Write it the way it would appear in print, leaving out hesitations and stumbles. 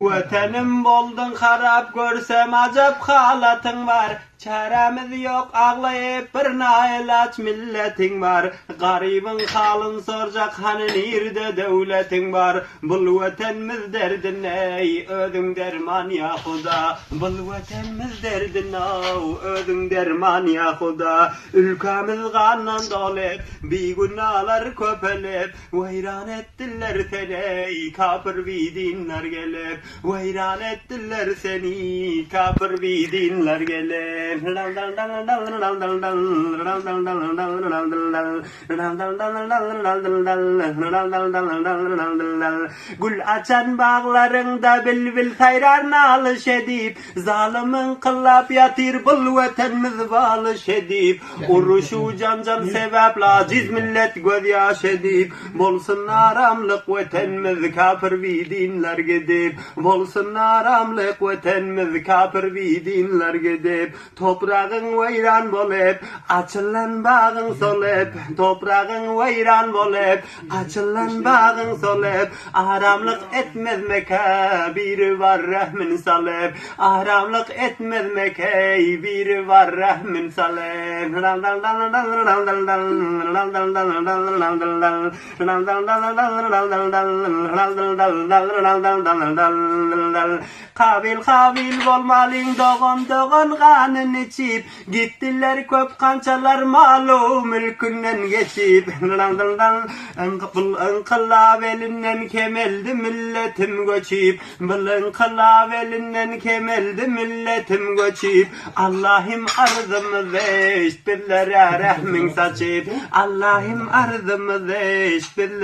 Vatanım boldun harap görsem acap halatın var. Çaremiz yok ağlayıp bir nailaç milletin var. Garibin halın soracak hani nerede devletin var. Bul vatanımız derdin ey ödün derman ya Huda. Bul vatanımız derdin ey ödün derman ya Huda. Ülkemiz kanla dolip bir günahlar köpelip veyran ettiler seni kafir bir dinler gelip. Veyran ettiler seni kafir bir dinler gelip. Gül açan bağlarında bilbil sayrar nalış edip zalimin kıllap yatır bul vatanımız balış edip uruşu can sebep aciz millet gözyaş edip bolsun aramlık vatanımız kafir bir dinler gidip bolsun aramlık vatanımız kafir bir dinler gidip toprağın veyran bolup açılan bağın solup toprağın veyran bolup açılan bağın solup aramlık etmez meke biri var rahmin salıp aramlık etmez meke biri var rahmin salıp kabil bolmalın doğan kanın içip gittiler köp kançalar malu mülkünden geçip Inkılab elinden kemeldi milletim göçip Inkılab elinden kemeldi milletim göçip Allah'ım arzımızı eşittirlere rahmin saçıp Allah'ım arzımızı eşittirlere